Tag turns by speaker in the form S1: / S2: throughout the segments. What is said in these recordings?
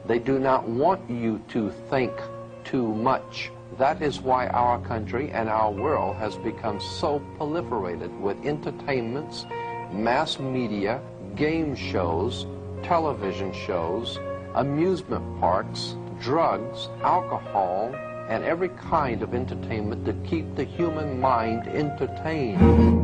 S1: They do not want you to think too much. That is why our country and our world has become so proliferated with entertainments, mass media, game shows, television shows, amusement parks, drugs, alcohol, and every kind of entertainment to keep the human mind entertained.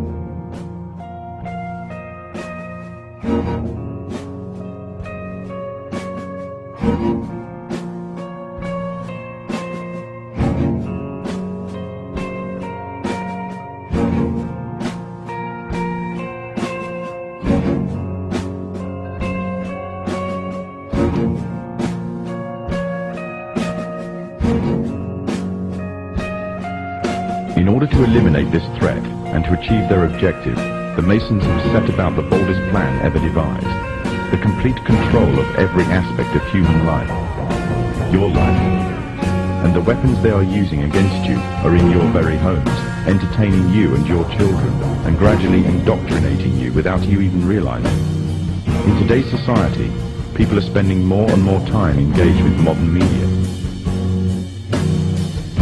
S2: In order to eliminate this threat and to achieve their objective, the Masons have set about the boldest plan ever devised: the complete control of every aspect of human life, your life. And the weapons they are using against you are in your very homes, entertaining you and your children, and gradually indoctrinating you without you even realizing. In today's society, people are spending more and more time engaged with modern media.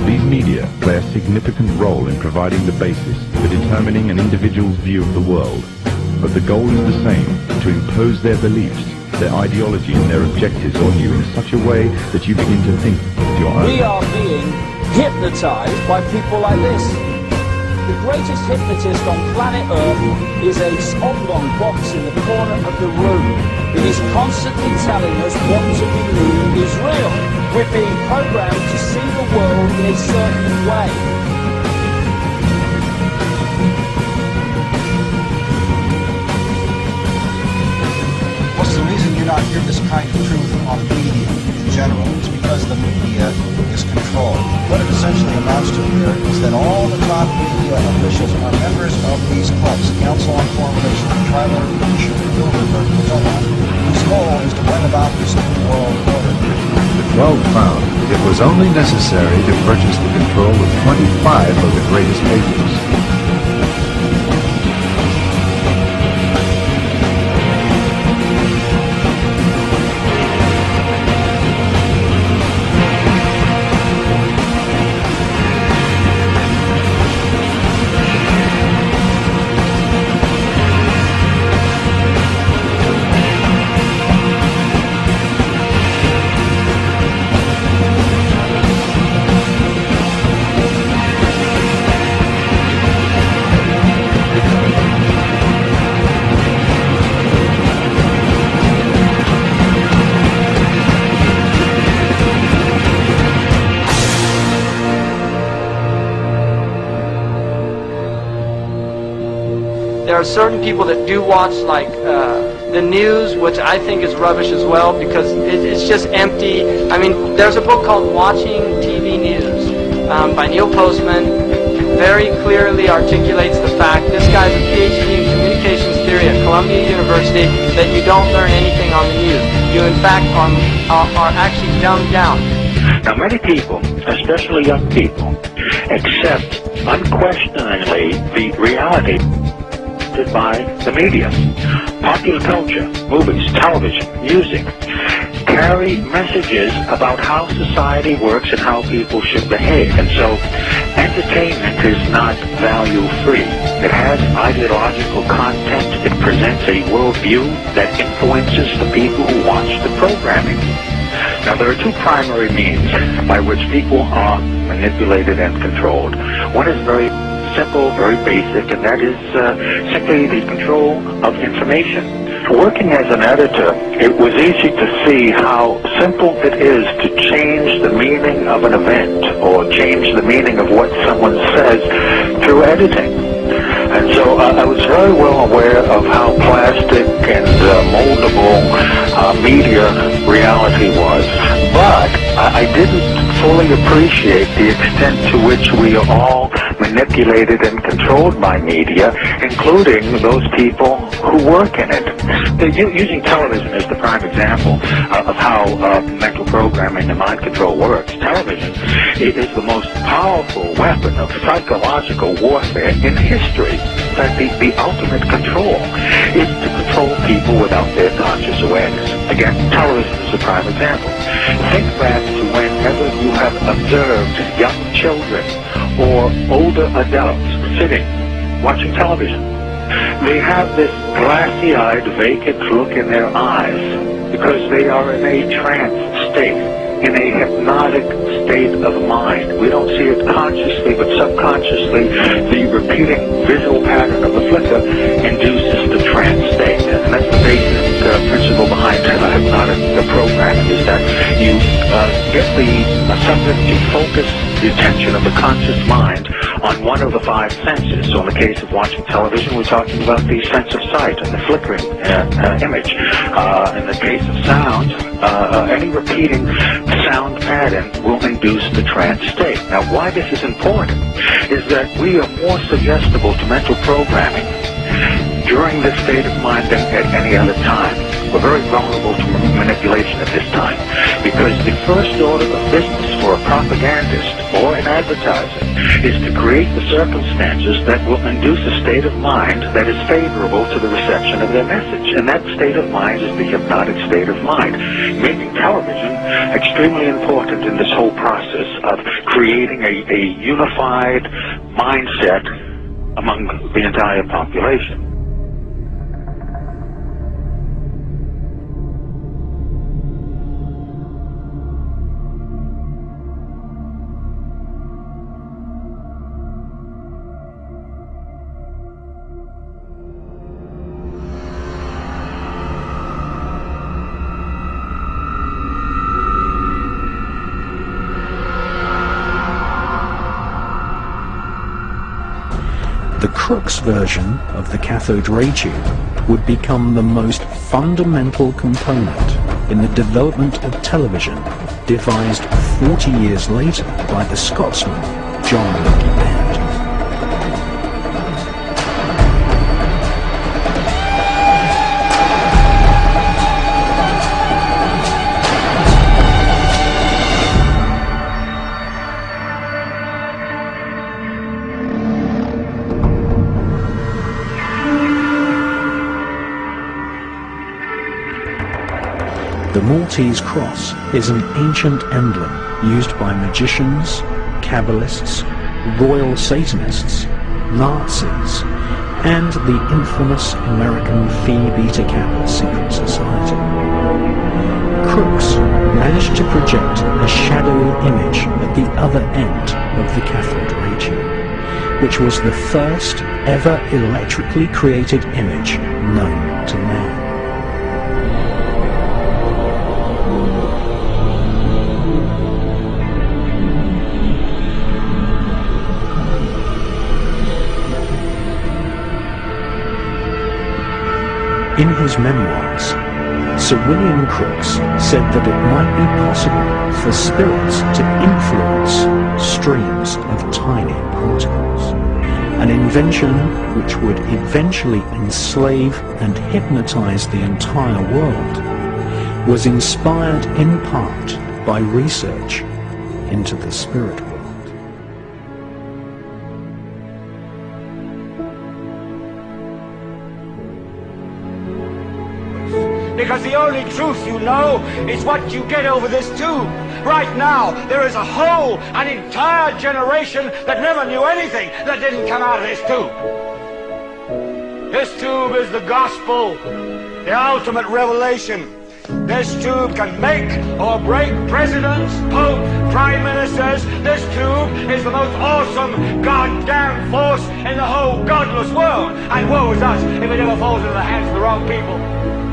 S2: These media play a significant role in providing the basis for determining an individual's view of the world, but the goal is the same: to impose their beliefs, their ideology and their objectives on you in such a way that you begin to think of your own.
S3: We are being hypnotized by people like this. The greatest hypnotist on planet Earth is a oblong box in the corner of the room. It is constantly telling us what to believe is real. We're being programmed to see the world in a certain way.
S4: What's the reason you not hear this kind of truth on the media in general? It's because the media is controlled. What it essentially amounts to here is that all the top media officials are members of these clubs, Council on Foreign Relations, Tribal Leadership, Bilderberg, and so on, whose goal is to bring about this new world order.
S5: The 12 found it was only necessary to purchase the control of 25 of the greatest papers.
S6: There are certain people that do watch, like, the news, which I think is rubbish as well, because it's just empty. I mean, there's a book called Watching TV News by Neil Postman. Very clearly articulates the fact, this guy's a PhD in communications theory at Columbia University, that you don't learn anything on the news. You, in fact, are actually dumbed down.
S7: Now, many people, especially young people, accept unquestioningly the reality by the media. Popular culture, movies, television, music carry messages about how society works and how people should behave. And so entertainment is not value-free. It has ideological content. It presents a worldview that influences the people who watch the programming. Now, there are two primary means by which people are manipulated and controlled. One is very simple, very basic, and that is simply the control of information. Working as an editor, it was easy to see how simple it is to change the meaning of an event or change the meaning of what someone says through editing. And so I was very well aware of how plastic and moldable media reality was, but I didn't fully appreciate the extent to which we are all manipulated and controlled by media, including those people who work in it. Using television as the prime example of how mental programming and mind control works, television is the most powerful weapon of psychological warfare in history. In fact, the ultimate control is to control people without their conscious awareness. Again, television is a prime example. Think back to whenever you have observed young children or older adults sitting, watching television. They have this glassy-eyed, vacant look in their eyes because they are in a trance state, in a hypnotic state of mind. We don't see it consciously, but subconsciously, the repeating visual pattern of the flicker induces the trance state. And that's the basic principle behind hypnotic programming, is that you get the subject to focus the attention of the conscious mind on one of the five senses. So in the case of watching television, we're talking about the sense of sight and the flickering image. In the case of sound, any repeating sound pattern will induce the trance state. Now, why this is important is that we are more suggestible to mental programming during this state of mind than at any other time. We're very vulnerable to manipulation at this time because the first order of business for a propagandist or an advertiser is to create the circumstances that will induce a state of mind that is favorable to the reception of their message. And that state of mind is the hypnotic state of mind, making television extremely important in this whole process of creating a unified mindset among the entire population.
S8: The Crookes version of the cathode ray tube would become the most fundamental component in the development of television, devised 40 years later by the Scotsman John Bend. The Maltese cross is an ancient emblem used by magicians, Kabbalists, royal Satanists, Nazis, and the infamous American Phi Beta Kappa secret society. Crookes managed to project a shadowy image at the other end of the cathode ray tube, which was the first ever electrically created image known to man. In his memoirs, Sir William Crookes said that it might be possible for spirits to influence streams of tiny particles, an invention which would eventually enslave and hypnotize the entire world, was inspired in part by research into the spirit world.
S9: Because the only truth you know is what you get over this tube. Right now, there is an entire generation that never knew anything that didn't come out of this tube. This tube is the gospel, the ultimate revelation. This tube can make or break presidents, popes, prime ministers. This tube is the most awesome goddamn force in the whole godless world. And woe is us if it ever falls into the hands of the wrong people.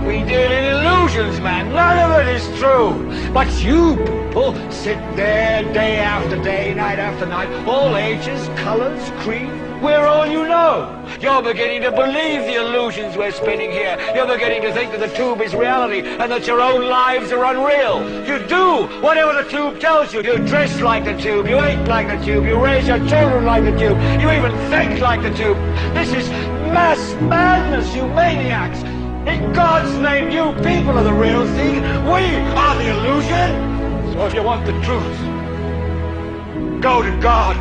S9: We deal in illusions, man. None of it is true. But you people sit there day after day, night after night, all ages, colors, creed. We're all you know. You're beginning to believe the illusions we're spinning here. You're beginning to think that the tube is reality and that your own lives are unreal. You do whatever the tube tells you. You dress like the tube. You eat like the tube. You raise your children like the tube. You even think like the tube. This is mass madness, you maniacs. In God's name, you people are the real thing. We are the illusion. So if you want the truth, go to God.